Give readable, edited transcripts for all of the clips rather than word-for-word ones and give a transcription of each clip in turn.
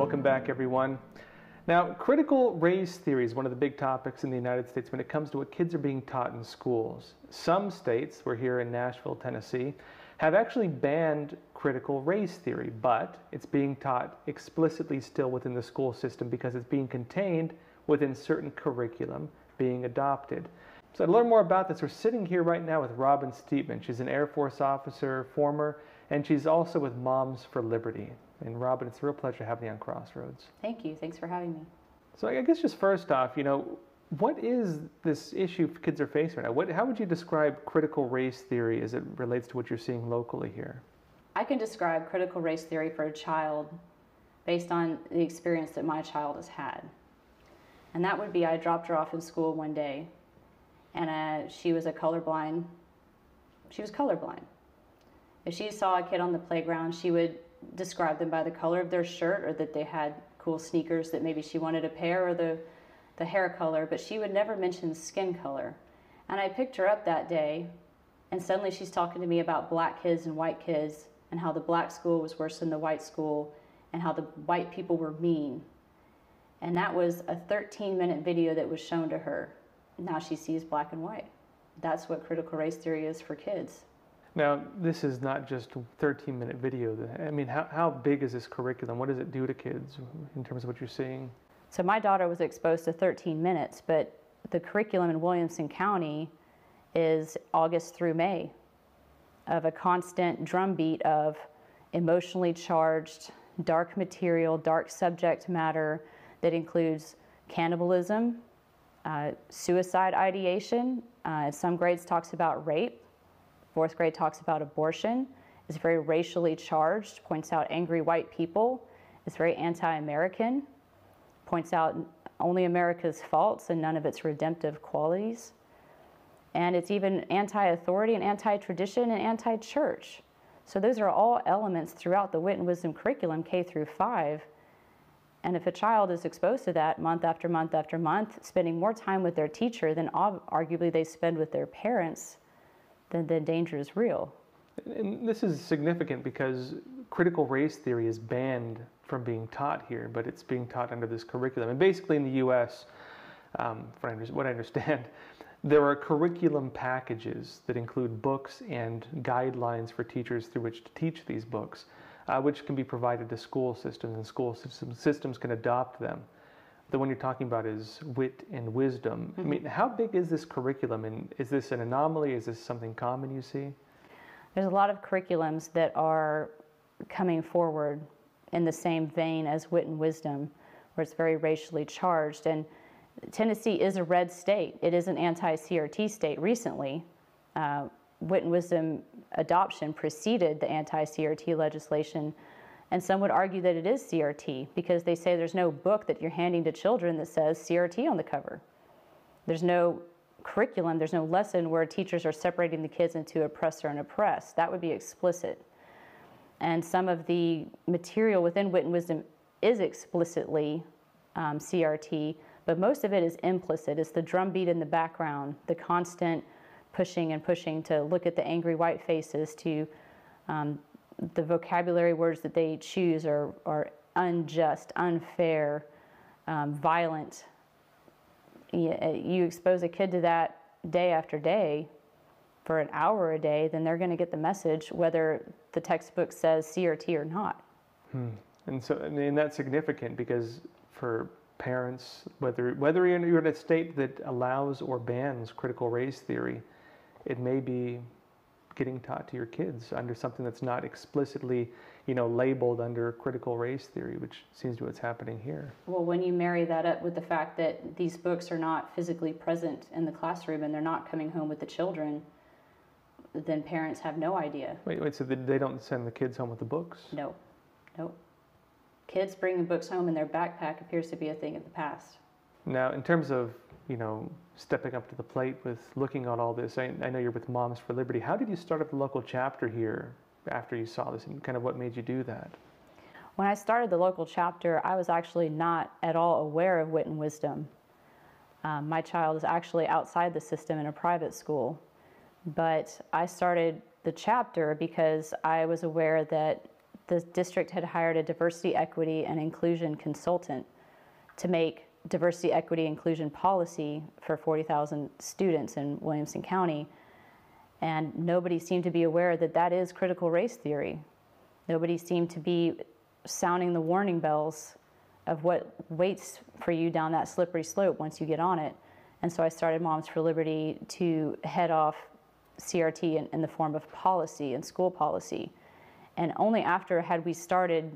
Welcome back, everyone. Now, critical race theory is one of the big topics in the United States when it comes to what kids are being taught in schools. Some states, we're here in Nashville, Tennessee, have actually banned critical race theory, but it's being taught explicitly still within the school system because it's being contained within certain curriculum being adopted. So to learn more about this, we're sitting here right now with Robin Steenman. She's an Air Force officer, former, and she's also with Moms for Liberty. And Robin, it's a real pleasure having you on Crossroads. Thank you. Thanks for having me. So I guess just first off, what is this issue kids are facing right now? How would you describe critical race theory as it relates to what you're seeing locally here? I can describe critical race theory for a child based on the experience that my child has had. And that would be, I dropped her off in school one day, and she was colorblind. If she saw a kid on the playground, she would describe them by the color of their shirt, or that they had cool sneakers that maybe she wanted a pair, or the hair color, but she would never mention skin color. And I picked her up that day, and suddenly she's talking to me about black kids and white kids, and how the black school was worse than the white school, and how the white people were mean. And that was a 13-minute video that was shown to her. Now she sees black and white. That's what critical race theory is for kids. Now, this is not just a 13-minute video. I mean, how big is this curriculum? What does it do to kids in terms of what you're seeing? So my daughter was exposed to 13 minutes, but the curriculum in Williamson County is August through May of a constant drumbeat of emotionally charged, dark material, dark subject matter that includes cannibalism, suicide ideation. Some grades talks about rape. Fourth grade talks about abortion. It's very racially charged, points out angry white people. It's very anti-American, points out only America's faults and none of its redemptive qualities. And it's even anti-authority and anti-tradition and anti-church. So those are all elements throughout the Wit and Wisdom curriculum, K through 5. And if a child is exposed to that month after month after month, spending more time with their teacher than arguably they spend with their parents, then the danger is real. And this is significant because critical race theory is banned from being taught here, but it's being taught under this curriculum. And basically in the U.S., what I understand, there are curriculum packages that include books and guidelines for teachers through which to teach these books, which can be provided to school systems, and school systems can adopt them. The one you're talking about is Wit and Wisdom. Mm-hmm. I mean, how big is this curriculum, and is this an anomaly? Is this something common you see? There's a lot of curriculums that are coming forward in the same vein as Wit and Wisdom, where it's very racially charged. And Tennessee is a red state. It is an anti-CRT state recently. Wit and Wisdom adoption preceded the anti-CRT legislation. And some would argue that it is CRT because they say there's no book that you're handing to children that says CRT on the cover. There's no curriculum, there's no lesson where teachers are separating the kids into oppressor and oppressed. That would be explicit. And some of the material within Wit and Wisdom is explicitly CRT, but most of it is implicit. It's the drumbeat in the background, the constant pushing and pushing to look at the angry white faces, to the vocabulary words that they choose are unjust, unfair, violent. You expose a kid to that day after day for an hour a day, then they're going to get the message whether the textbook says CRT or not. And so, I mean, that's significant because for parents, whether you're in a state that allows or bans critical race theory, it may be getting taught to your kids under something that's not explicitly, labeled under critical race theory, which seems to be what's happening here. Well, when you marry that up with the fact that these books are not physically present in the classroom and they're not coming home with the children, then parents have no idea. Wait, so they don't send the kids home with the books? No. Kids bringing books home in their backpack appears to be a thing of the past. Now, in terms of, stepping up to the plate with looking at all this, I know you're with Moms for Liberty. How did you start up the local chapter here after you saw this, and kind of what made you do that? When I started the local chapter, I was actually not at all aware of Wit and Wisdom. My child is actually outside the system in a private school, but I started the chapter because I was aware that the district had hired a diversity, equity, and inclusion consultant to make diversity, equity, inclusion policy for 40,000 students in Williamson County. And nobody seemed to be aware that that is critical race theory. Nobody seemed to be sounding the warning bells of what waits for you down that slippery slope once you get on it. And so I started Moms for Liberty to head off CRT in the form of policy and school policy. And only after had we started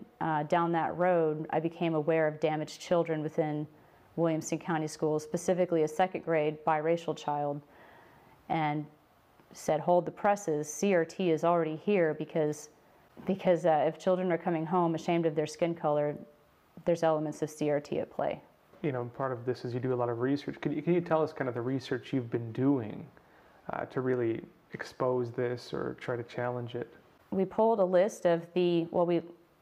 down that road, I became aware of damaged children within Williamson County schools, specifically a second grade biracial child, and said, hold the presses, CRT is already here because if children are coming home ashamed of their skin color, there's elements of CRT at play. You know, part of this is you do a lot of research. Can you tell us kind of the research you've been doing to really expose this or try to challenge it? We pulled a list of we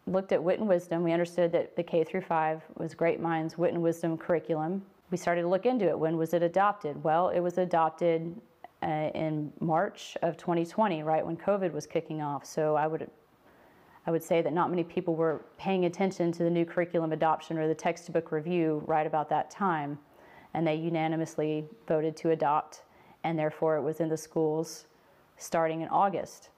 looked at wit and wisdom. We understood that the K through 5 was Great Minds Wit and Wisdom curriculum. We started to look into it. When was it adopted? Well, it was adopted in March of 2020, right when COVID was kicking off. So I would say that not many people were paying attention to the new curriculum adoption or the textbook review right about that time, and they unanimously voted to adopt, and therefore it was in the schools starting in August.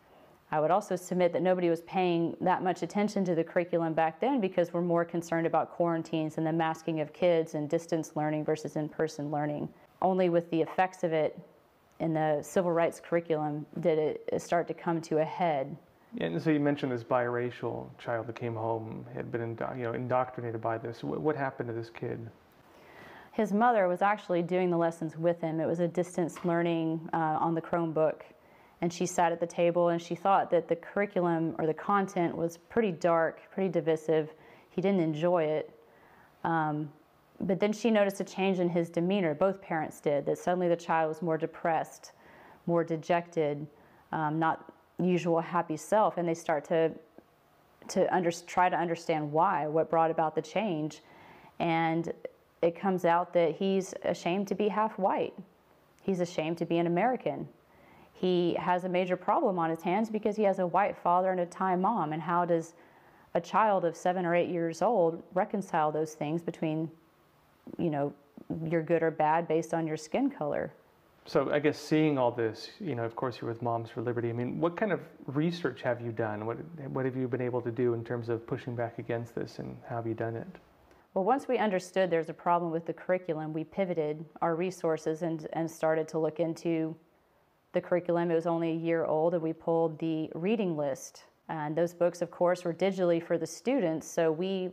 I would also submit that nobody was paying that much attention to the curriculum back then because we're more concerned about quarantines and the masking of kids and distance learning versus in-person learning. Only with the effects of it in the civil rights curriculum did it start to come to a head. Yeah, and so you mentioned this biracial child that came home, had been indoctrinated by this. What happened to this kid? His mother was actually doing the lessons with him. It was a distance learning on the Chromebook. And she sat at the table and she thought that the curriculum or the content was pretty dark, pretty divisive. He didn't enjoy it. But then she noticed a change in his demeanor. Both parents did, that suddenly the child was more depressed, more dejected, not usual happy self. And they start to try to understand why, what brought about the change. And it comes out that he's ashamed to be half white. He's ashamed to be an American. He has a major problem on his hands because he has a white father and a Thai mom. And how does a child of 7 or 8 years old reconcile those things between, you're good or bad based on your skin color? So I guess seeing all this, of course you're with Moms for Liberty. I mean, what kind of research have you done? What have you been able to do in terms of pushing back against this, and how have you done it? Well, once we understood there's a problem with the curriculum, we pivoted our resources and started to look into the curriculum. It was only a year old, and we pulled the reading list. And those books, of course, were digitally for the students, so we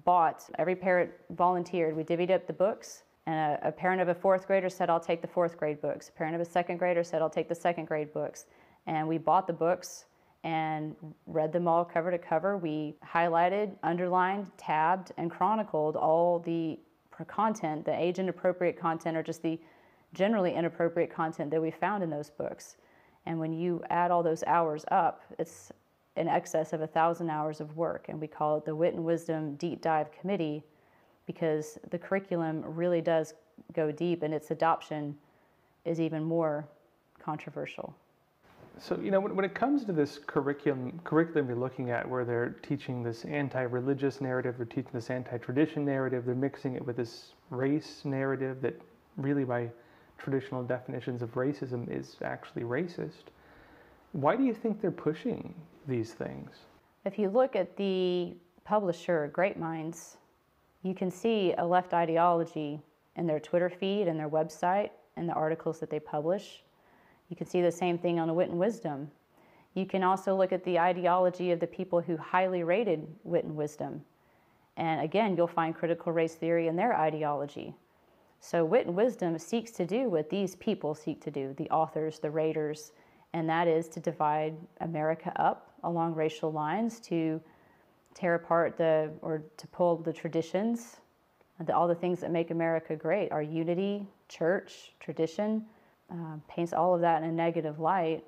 bought, every parent volunteered. We divvied up the books, and a parent of a 4th grader said, I'll take the 4th grade books. A parent of a 2nd grader said, I'll take the 2nd grade books. And we bought the books and read them all cover to cover. We highlighted, underlined, tabbed, and chronicled all the content, the age-inappropriate content, or just the generally inappropriate content that we found in those books. And when you add all those hours up, it's in excess of 1,000 hours of work. And we call it the Wit and Wisdom Deep Dive Committee because the curriculum really does go deep, and its adoption is even more controversial. So, when it comes to this curriculum you're looking at, where they're teaching this anti-religious narrative, they're teaching this anti-tradition narrative, they're mixing it with this race narrative that really by traditional definitions of racism is actually racist. Why do you think they're pushing these things? If you look at the publisher, Great Minds, you can see a left ideology in their Twitter feed and their website and the articles that they publish. You can see the same thing on the Wit and Wisdom. You can also look at the ideology of the people who highly rated Wit and Wisdom. And again, you'll find critical race theory in their ideology. So Wit and Wisdom seeks to do what these people seek to do, the authors, the raters, and that is to divide America up along racial lines, to tear apart or to pull the traditions, all the things that make America great, our unity, church, tradition, paints all of that in a negative light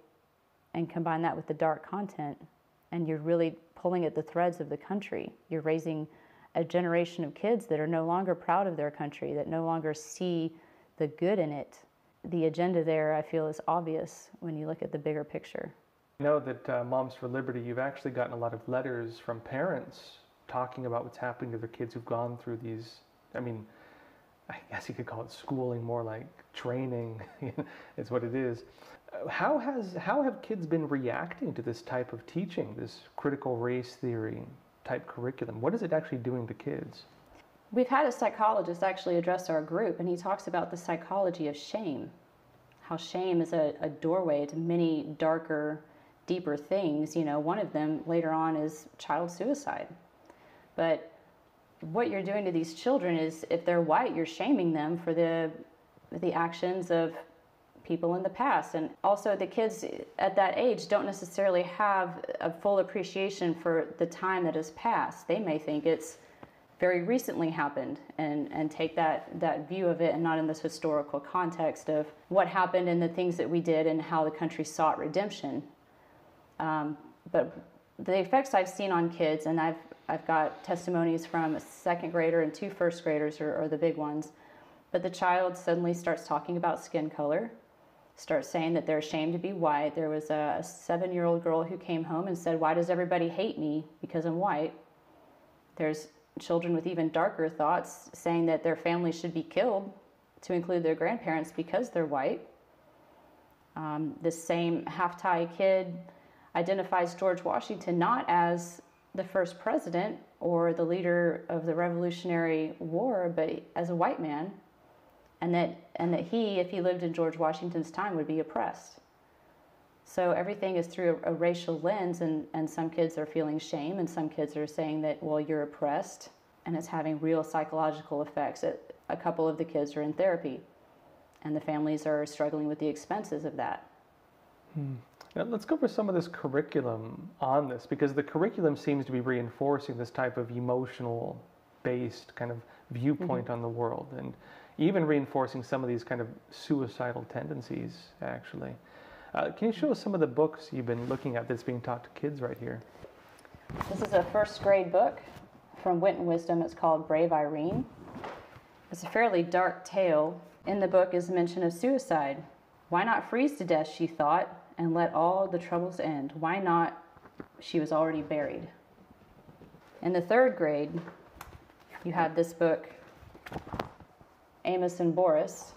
and combine that with the dark content. And you're really pulling at the threads of the country. You're raising a generation of kids that are no longer proud of their country, that no longer see the good in it. The agenda there, I feel, is obvious when you look at the bigger picture. I know that Moms for Liberty, you've actually gotten a lot of letters from parents talking about what's happening to their kids who've gone through these, I mean, I guess you could call it schooling, more like training is what it is. How have kids been reacting to this type of teaching, this critical race theory type curriculum? What is it actually doing to kids? We've had a psychologist actually address our group, and he talks about the psychology of shame, how shame is a doorway to many darker, deeper things. You know, one of them later on is child suicide. But what you're doing to these children is, if they're white, you're shaming them for the actions of people in the past. And also the kids at that age don't necessarily have a full appreciation for the time that has passed. They may think it's very recently happened and take that view of it, and not in this historical context of what happened and the things that we did and how the country sought redemption. But the effects I've seen on kids, and I've got testimonies from a second grader and 2 first graders are the big ones, but the child suddenly starts talking about skin color, starts saying that they're ashamed to be white. There was a 7-year-old girl who came home and said, "Why does everybody hate me because I'm white?" There's children with even darker thoughts saying that their family should be killed, to include their grandparents, because they're white. This same half-tie kid identifies George Washington not as the first president or the leader of the Revolutionary War, but as a white man, and that he, if he lived in George Washington's time, would be oppressed. So everything is through a racial lens, and some kids are feeling shame, and some kids are saying that, well, you're oppressed, and it's having real psychological effects. A couple of the kids are in therapy, and the families are struggling with the expenses of that. Now, let's go over some of this curriculum on this, because the curriculum seems to be reinforcing this type of emotional-based kind of viewpoint on the world, and even reinforcing some of these kind of suicidal tendencies, actually. Can you show us some of the books you've been looking at that's being taught to kids right here? This is a first grade book from Wit and Wisdom. It's called Brave Irene. It's a fairly dark tale. In the book is mention of suicide. Why not freeze to death, she thought, and let all the troubles end? Why not? She was already buried. In the 3rd grade, you have this book, Amos and Boris,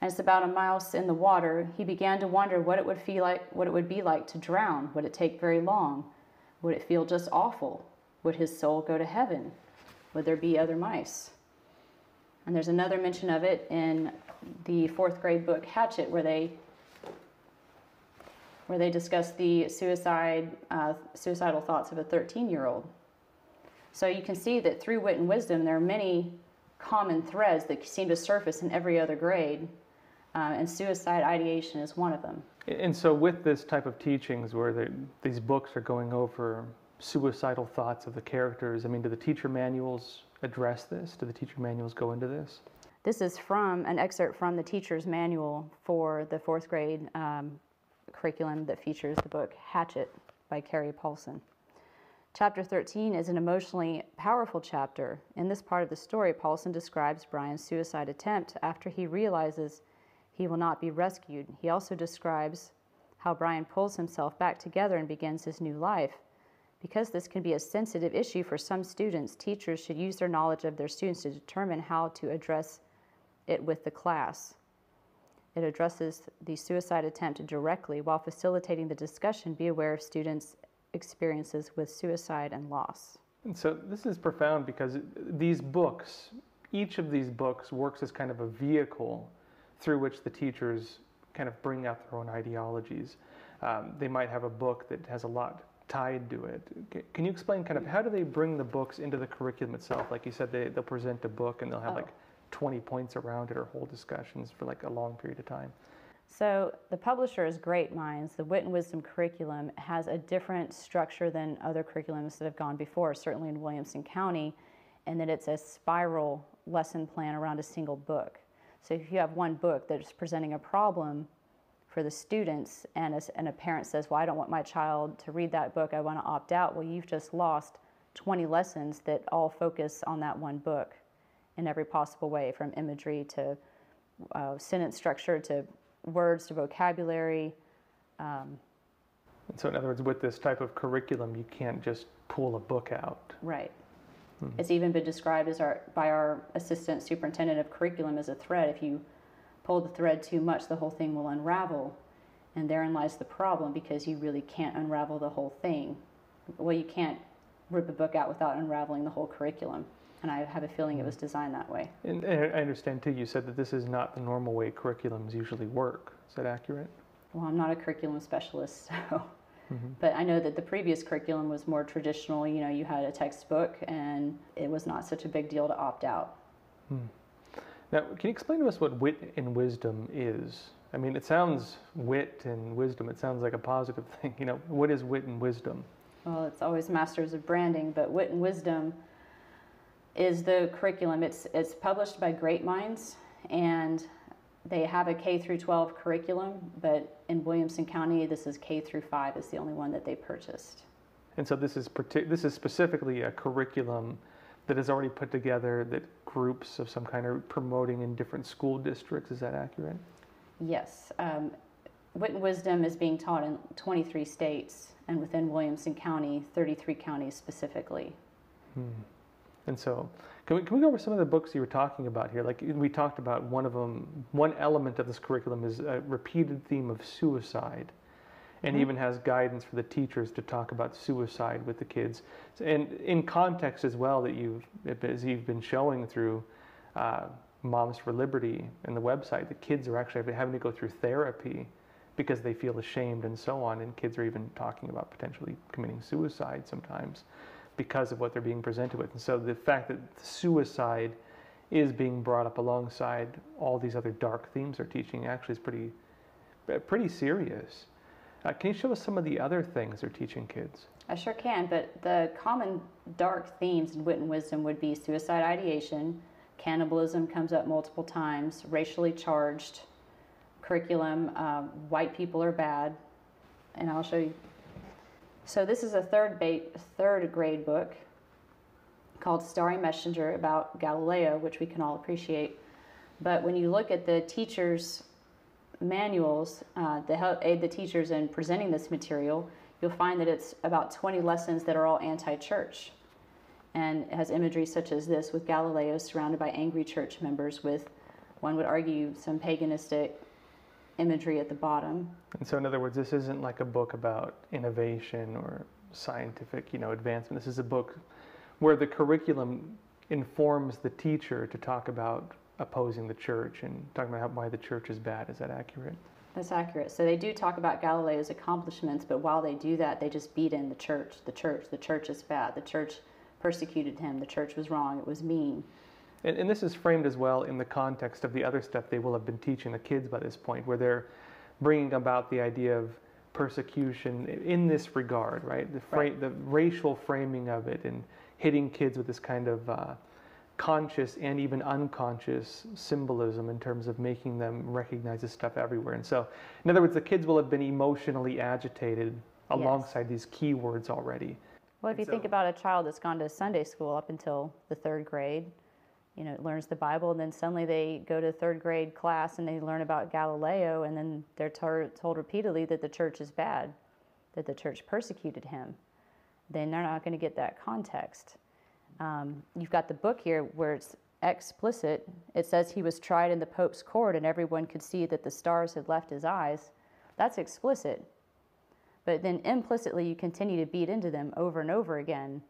and it's about a mouse in the water. He began to wonder what it would be like to drown. Would it take very long? Would it feel just awful? Would his soul go to heaven? Would there be other mice? And there's another mention of it in the 4th grade book, Hatchet, where they discuss the suicidal thoughts of a 13-year-old. So you can see that through Wit and Wisdom, there are many common threads that seem to surface in every other grade, and suicide ideation is one of them. And so with this type of teachings where these books are going over suicidal thoughts of the characters, I mean, do the teacher manuals address this? Do the teacher manuals go into this? This is from an excerpt from the teacher's manual for the 4th grade curriculum that features the book Hatchet by Carrie Paulson. Chapter 13 is an emotionally powerful chapter. In this part of the story, Paulson describes Brian's suicide attempt after he realizes he will not be rescued. He also describes how Brian pulls himself back together and begins his new life. Because this can be a sensitive issue for some students, teachers should use their knowledge of their students to determine how to address it with the class. It addresses the suicide attempt directly while facilitating the discussion. Be aware of students' experiences with suicide and loss. And so this is profound, because these books, each of these books works as kind of a vehicle through which the teachers kind of bring out their own ideologies. They might have a book that has a lot tied to it. Can you explain kind of how do they bring the books into the curriculum itself? Like you said, they'll present a book and they'll have like 20 points around it or whole discussions for like a long period of time. So the publisher is Great Minds. The Wit and Wisdom curriculum has a different structure than other curriculums that have gone before, certainly in Williamson County, and that it's a spiral lesson plan around a single book. So if you have one book that's presenting a problem for the students, and a parent says, well, I don't want my child to read that book, I want to opt out, well, you've just lost 20 lessons that all focus on that one book in every possible way, from imagery to sentence structure to words to vocabulary. And so in other words, with this type of curriculum, you can't just pull a book out. Right. It's even been described as by our assistant superintendent of curriculum as a thread. If you pull the thread too much, the whole thing will unravel. And therein lies the problem, because you really can't unravel the whole thing. Well, you can't rip a book out without unraveling the whole curriculum. And I have a feeling it was designed that way. And I understand too, you said that this is not the normal way curriculums usually work. Is that accurate? Well, I'm not a curriculum specialist, so. But I know that the previous curriculum was more traditional. You know, you had a textbook, and it was not such a big deal to opt out. Now, can you explain to us what wit and wisdom is? I mean, it sounds wit and wisdom. It sounds like a positive thing. You know, what is wit and wisdom? Well, it's always masters of branding, but wit and wisdom is the curriculum. It's published by Great Minds, and they have a K through 12 curriculum, but in Williamson County, this is K through 5 is the only one that they purchased. And so this is specifically a curriculum that is already put together that groups of some kind are promoting in different school districts. Is that accurate? Yes. Wit and Wisdom is being taught in 23 states, and within Williamson County, 33 counties specifically. And so, can we go over some of the books you were talking about here? Like we talked about one of them, one element of this curriculum is a repeated theme of suicide, and even has guidance for the teachers to talk about suicide with the kids. And in context as well, as you've been showing through Moms for Liberty and the website, the kids are actually having to go through therapy because they feel ashamed and so on, and kids are even talking about potentially committing suicide sometimes because of what they're being presented with. And so the fact that suicide is being brought up alongside all these other dark themes they're teaching actually is pretty serious. Can you show us some of the other things they're teaching kids? I sure can, but the common dark themes in Wit and Wisdom would be suicide ideation, cannibalism comes up multiple times, racially charged curriculum, white people are bad, and I'll show you. So this is a third grade book called Starry Messenger about Galileo, which we can all appreciate. But when you look at the teachers' manuals that help aid the teachers in presenting this material, you'll find that it's about 20 lessons that are all anti-church. And it has imagery such as this, with Galileo surrounded by angry church members with, one would argue, some paganistic imagery at the bottom. And so in other words, this isn't like a book about innovation or scientific, advancement. This is a book where the curriculum informs the teacher to talk about opposing the church and talking about why the church is bad. Is that accurate? That's accurate. So they do talk about Galileo's accomplishments, but while they do that, they just beat in the church. The church is bad. The church persecuted him. The church was wrong. It was mean. And this is framed as well in the context of the other stuff they will have been teaching the kids by this point, where they're bringing about the idea of persecution in this regard, right? The racial framing of it, and hitting kids with this kind of conscious and even unconscious symbolism in terms of making them recognize this stuff everywhere. And so, in other words, the kids will have been emotionally agitated alongside these keywords already. Well, if you think about a child that's gone to Sunday school up until the third grade, learns the Bible, and then suddenly they go to third grade class and they learn about Galileo, and then they're told repeatedly that the church is bad, that the church persecuted him. Then they're not going to get that context. You've got the book here where it's explicit. It says he was tried in the Pope's court and everyone could see that the stars had left his eyes. That's explicit. But then implicitly you continue to beat into them over and over again.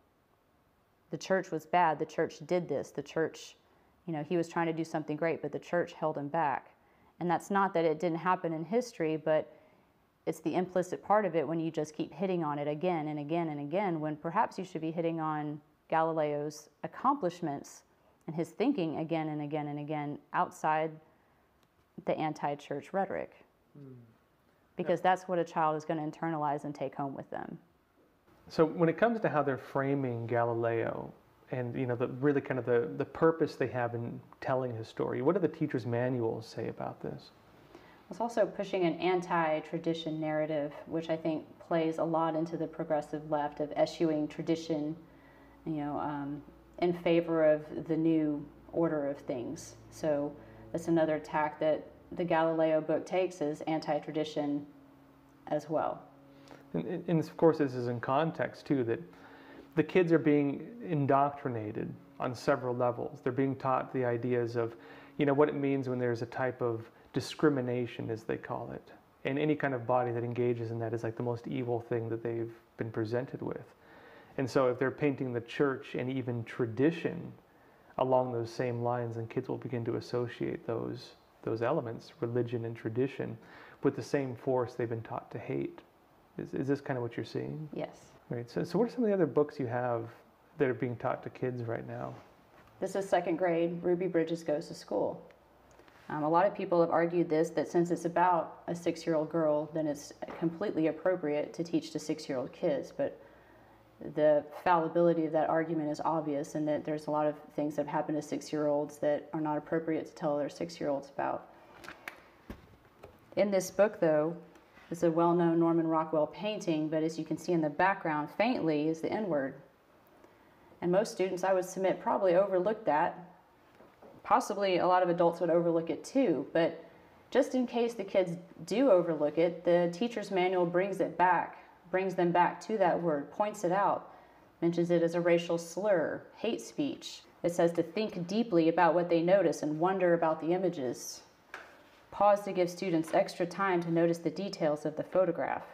The church was bad. The church did this. The church, he was trying to do something great, but the church held him back. And that's not that it didn't happen in history, but it's the implicit part of it when you just keep hitting on it again and again and again, when perhaps you should be hitting on Galileo's accomplishments and his thinking again and again and again outside the anti-church rhetoric. Because that's what a child is going to internalize and take home with them. So when it comes to how they're framing Galileo and the purpose they have in telling his story, what do the teachers' manuals say about this? It's also pushing an anti-tradition narrative, which I think plays a lot into the progressive left of eschewing tradition, in favor of the new order of things. So that's another tack that the Galileo book takes, is anti-tradition as well. And of course, this is in context too, that the kids are being indoctrinated on several levels. They're being taught the ideas of, what it means when there's a type of discrimination, as they call it. And any kind of body that engages in that is like the most evil thing that they've been presented with. And so if they're painting the church and even tradition along those same lines, then kids will begin to associate those elements, religion and tradition, with the same force they've been taught to hate. Is this kind of what you're seeing? Yes. Right. So what are some of the other books you have that are being taught to kids right now? This is second grade, Ruby Bridges Goes to School. A lot of people have argued that since it's about a 6-year-old girl, then it's completely appropriate to teach to 6-year-old kids. But the fallibility of that argument is obvious, and that there's a lot of things that have happened to 6-year-olds that are not appropriate to tell their 6-year-olds about. In this book, though, it's a well-known Norman Rockwell painting, but as you can see in the background, faintly, is the N-word. And most students, I would submit, probably overlooked that. Possibly a lot of adults would overlook it too, but just in case the kids do overlook it, the teacher's manual brings them back to that word, points it out, mentions it as a racial slur, hate speech. It says to think deeply about what they notice and wonder about the images. Pause to give students extra time to notice the details of the photograph.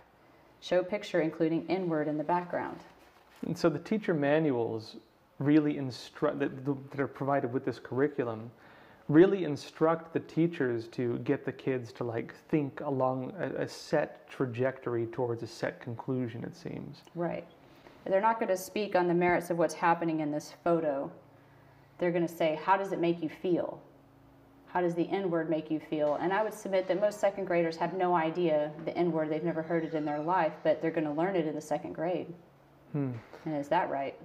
Show picture including N-word in the background. And so the teacher manuals really that are provided with this curriculum really instruct the teachers to get the kids to think along a set trajectory towards a set conclusion, it seems. Right. They're not going to speak on the merits of what's happening in this photo. They're going to say, how does it make you feel? How does the N-word make you feel? And I would submit that most second graders have no idea the N-word. They've never heard it in their life, but they're going to learn it in the second grade. And is that right?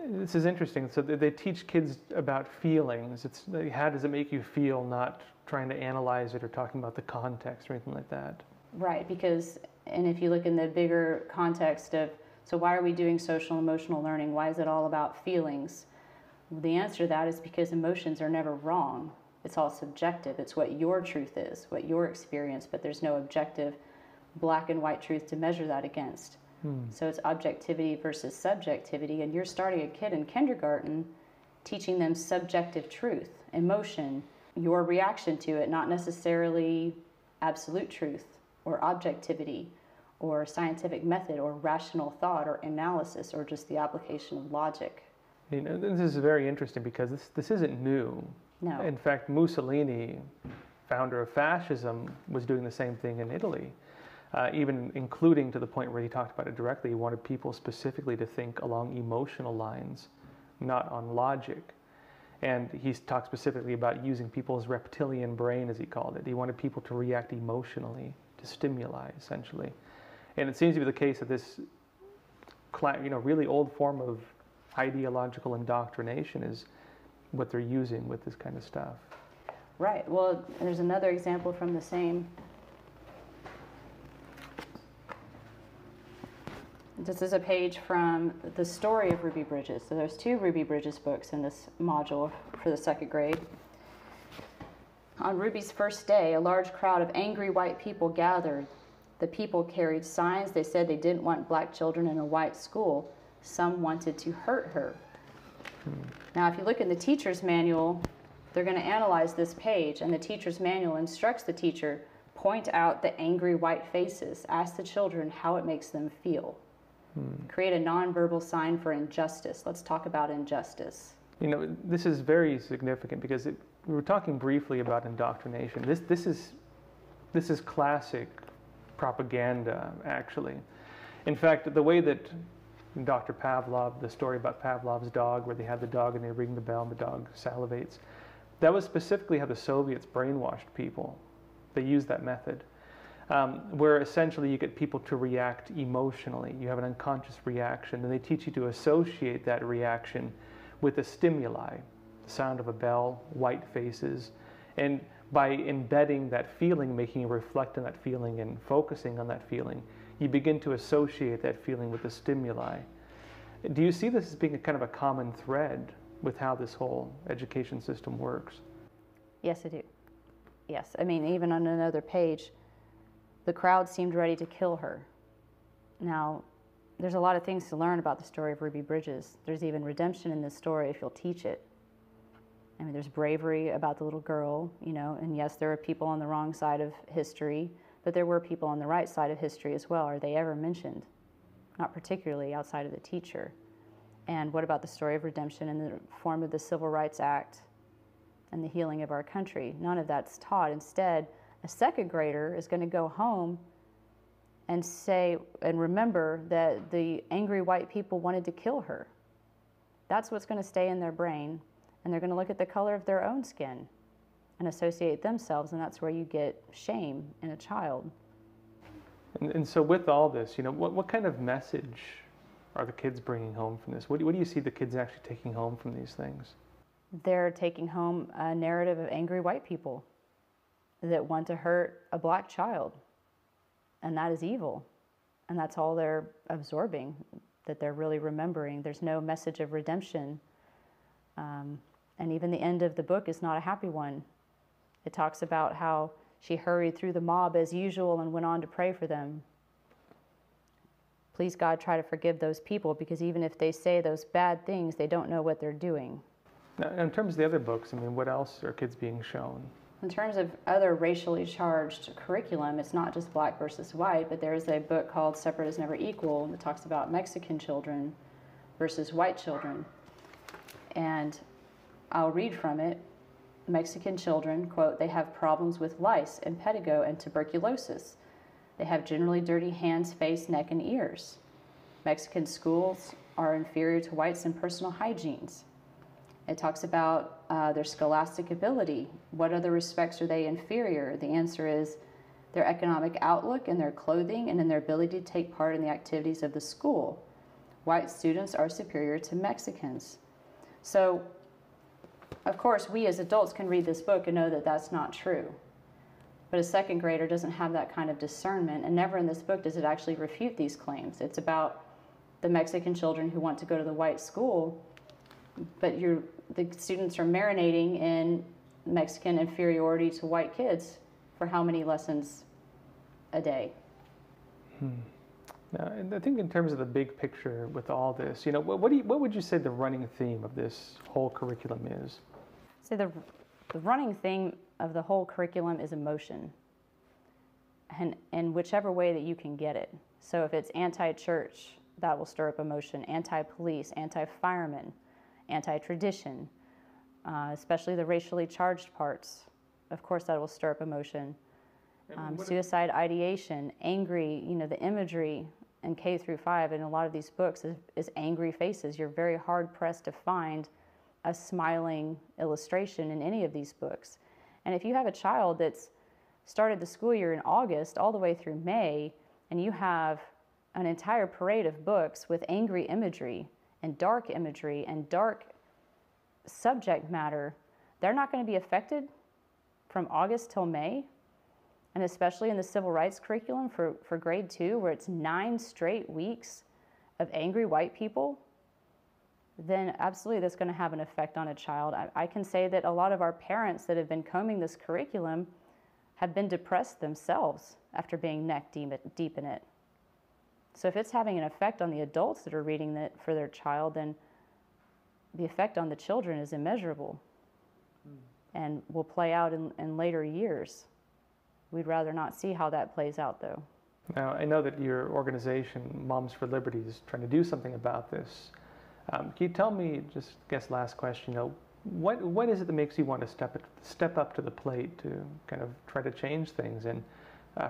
This is interesting. So they teach kids about feelings. It's how does it make you feel, not trying to analyze it or talking about the context or anything like that. Right, and if you look in the bigger context of, so why are we doing social and emotional learning? Why is it all about feelings? The answer to that is because emotions are never wrong. It's all subjective. It's what your truth is, what your experience, but there's no objective black and white truth to measure that against. So it's objectivity versus subjectivity, and you're starting a kid in kindergarten teaching them subjective truth, emotion, your reaction to it, not necessarily absolute truth or objectivity or scientific method or rational thought or analysis or just the application of logic. This is very interesting because this isn't new. No. In fact, Mussolini, founder of fascism, was doing the same thing in Italy. Even including to the point where he talked about it directly. He wanted people specifically to think along emotional lines, not on logic. And he talked specifically about using people's reptilian brain, as he called it. He wanted people to react emotionally to stimuli, essentially. And it seems to be the case that this really old form of ideological indoctrination is what they're using with this kind of stuff. Right. Well, there's another example from the same. This is a page from the story of Ruby Bridges. So there's 2 Ruby Bridges books in this module for the second grade. On Ruby's first day, a large crowd of angry white people gathered. The people carried signs. They said they didn't want black children in a white school. Some wanted to hurt her. Now, if you look in the teacher's manual, they're going to analyze this page, and the teacher's manual instructs the teacher, point out the angry white faces, ask the children how it makes them feel. Create a nonverbal sign for injustice. Let's talk about injustice. This is very significant because we were talking briefly about indoctrination. This is classic propaganda, actually. In fact, the way that Dr. Pavlov, the story about Pavlov's dog, where they have the dog and they ring the bell and the dog salivates, that was specifically how the Soviets brainwashed people. They used that method. Where essentially you get people to react emotionally. You have an unconscious reaction, and they teach you to associate that reaction with a stimuli, the sound of a bell, white faces, and by embedding that feeling, making you reflect on that feeling and focusing on that feeling, you begin to associate that feeling with the stimuli. Do you see this as being a kind of a common thread with how this whole education system works? Yes, I do. Yes, I mean, even on another page, the crowd seemed ready to kill her. Now, there's a lot of things to learn about the story of Ruby Bridges. There's even redemption in this story if you'll teach it. I mean, there's bravery about the little girl, you know, and yes, there are people on the wrong side of history, but there were people on the right side of history as well. Are they ever mentioned? Not particularly outside of the teacher. And what about the story of redemption in the form of the Civil Rights Act and the healing of our country? None of that's taught. Instead, a second grader is going to go home and say and remember that the angry white people wanted to kill her. That's what's going to stay in their brain, and they're going to look at the color of their own skin and associate themselves, and that's where you get shame in a child. And so with all this, you know, what kind of message are the kids bringing home from this? What do you see the kids actually taking home from these things? They're taking home a narrative of angry white people that want to hurt a black child. And that is evil. And that's all they're absorbing, that they're really remembering. There's no message of redemption. And even the end of the book is not a happy one. It talks about how she hurried through the mob as usual and went on to pray for them. Please, God, try to forgive those people, because even if they say those bad things, they don't know what they're doing. Now, in terms of the other books, I mean, what else are kids being shown? In terms of other racially charged curriculum, it's not just black versus white, but there's a book called Separate is Never Equal that talks about Mexican children versus white children. And I'll read from it. Mexican children, quote, they have problems with lice, impetigo, and tuberculosis. They have generally dirty hands, face, neck, and ears. Mexican schools are inferior to whites in personal hygienes. It talks about their scholastic ability. What other respects are they inferior? The answer is their economic outlook and their clothing and in their ability to take part in the activities of the school. White students are superior to Mexicans. So, of course, we as adults can read this book and know that that's not true. But a second grader doesn't have that kind of discernment, and never in this book does it actually refute these claims. It's about the Mexican children who want to go to the white school, but the students are marinating in Mexican inferiority to white kids for how many lessons a day? Now, and I think in terms of the big picture with all this, you know, what would you say the running theme of this whole curriculum is? So the running theme of the whole curriculum is emotion, and in whichever way that you can get it. So if it's anti-church, that will stir up emotion. Anti-police, anti-firemen, anti-tradition, especially the racially charged parts. Of course, that will stir up emotion. Suicide ideation, angry, you know, the imagery in K through 5 in a lot of these books is angry faces. You're very hard pressed to find a smiling illustration in any of these books. And if you have a child that's started the school year in August all the way through May, and you have an entire parade of books with angry imagery and dark subject matter, they're not going to be affected from August till May. And especially in the civil rights curriculum for grade 2, where it's 9 straight weeks of angry white people, then absolutely that's going to have an effect on a child. I can say that a lot of our parents that have been combing this curriculum have been depressed themselves after being neck deep in it. So if it's having an effect on the adults that are reading it for their child, then the effect on the children is immeasurable and will play out in later years. We'd rather not see how that plays out, though. Now, I know that your organization, Moms for Liberty, is trying to do something about this. Can you tell me, just I guess last question, you know, what is it that makes you want to step up to the plate to kind of try to change things? And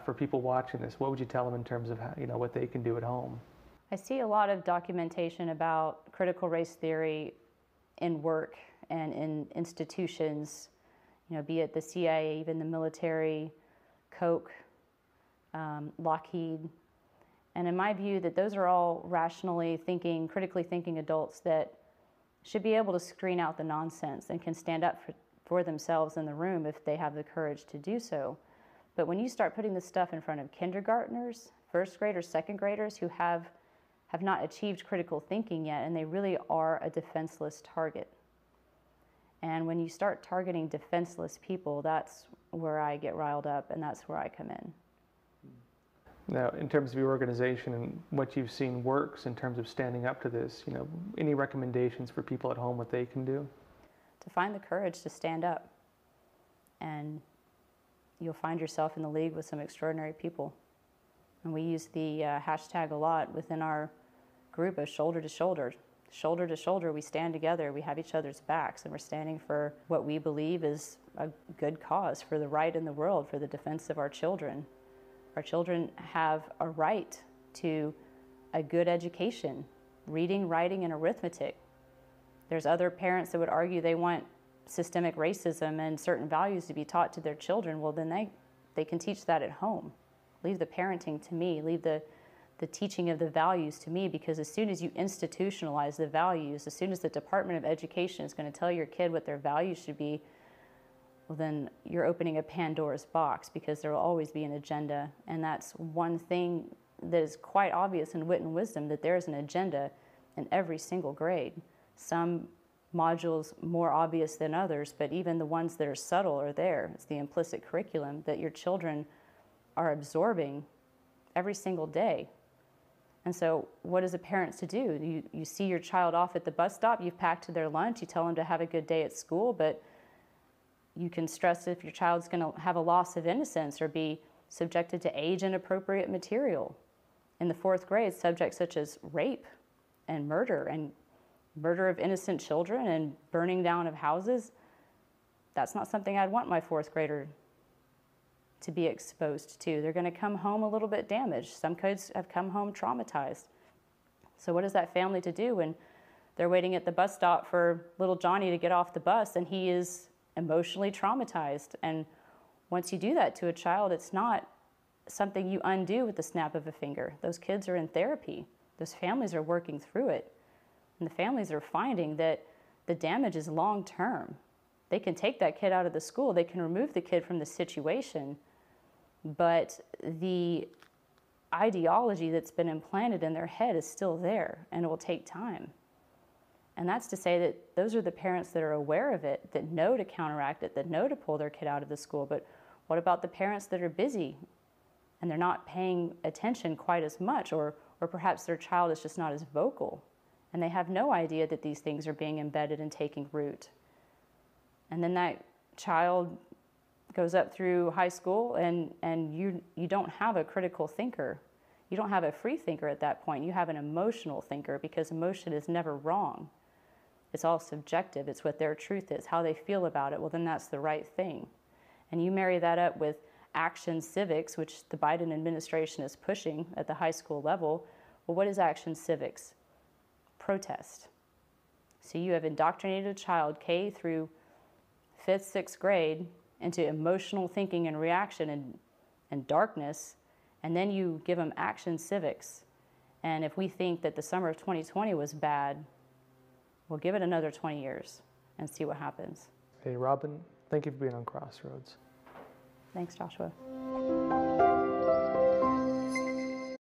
for people watching this, what would you tell them in terms of how, you know, what they can do at home? I see a lot of documentation about critical race theory in work and in institutions, you know, be it the CIA, even the military, Koch, Lockheed. And in my view, that those are all rationally thinking, critically thinking adults that should be able to screen out the nonsense and can stand up for themselves in the room if they have the courage to do so. But when you start putting this stuff in front of kindergartners, first graders, second graders who have not achieved critical thinking yet, and they really are a defenseless target. And when you start targeting defenseless people, that's where I get riled up, and that's where I come in. Now, in terms of your organization and what you've seen works in terms of standing up to this, any recommendations for people at home what they can do? To find the courage to stand up, and you'll find yourself in the league with some extraordinary people. And we use the hashtag a lot within our group of shoulder to shoulder. Shoulder to shoulder, we stand together, we have each other's backs, and we're standing for what we believe is a good cause, for the right in the world, for the defense of our children. Our children have a right to a good education, reading, writing, and arithmetic. There's other parents that would argue they want systemic racism and certain values to be taught to their children. Well, then they can teach that at home. Leave the parenting to me. Leave the teaching of the values to me, because as soon as you institutionalize the values, as soon as the Department of Education is going to tell your kid what their values should be, well, then you're opening a Pandora's box, because there will always be an agenda. And that's one thing that is quite obvious in Wit and Wisdom, that there is an agenda in every single grade. Some modules more obvious than others, but even the ones that are subtle are there. It's the implicit curriculum that your children are absorbing every single day. And so what is a parent to do? You see your child off at the bus stop, you've packed their lunch, you tell them to have a good day at school, but you can stress if your child's going to have a loss of innocence or be subjected to age-inappropriate material. In the 4th grade, subjects such as rape and murder of innocent children and burning down of houses, that's not something I'd want my 4th grader to be exposed to. They're going to come home a little bit damaged. Some kids have come home traumatized. So what is that family to do when they're waiting at the bus stop for little Johnny to get off the bus and he is emotionally traumatized? And once you do that to a child, it's not something you undo with the snap of a finger. Those kids are in therapy. Those families are working through it. And the families are finding that the damage is long-term. They can take that kid out of the school, they can remove the kid from the situation, but the ideology that's been implanted in their head is still there, and it will take time. And that's to say that those are the parents that are aware of it, that know to counteract it, that know to pull their kid out of the school. But what about the parents that are busy and they're not paying attention quite as much, or perhaps their child is just not as vocal, and they have no idea that these things are being embedded and taking root? And then that child goes up through high school, and you don't have a critical thinker. You don't have a free thinker at that point. You have an emotional thinker, because emotion is never wrong. It's all subjective. It's what their truth is, how they feel about it. Well, then that's the right thing. And you marry that up with action civics, which the Biden administration is pushing at the high school level. Well, what is action civics? Protest. So you have indoctrinated a child, K through 5th, 6th grade, into emotional thinking and reaction and darkness, and then you give them action civics. And if we think that the summer of 2020 was bad, we'll give it another 20 years and see what happens. Hey, Robin, thank you for being on Crossroads. Thanks, Joshua.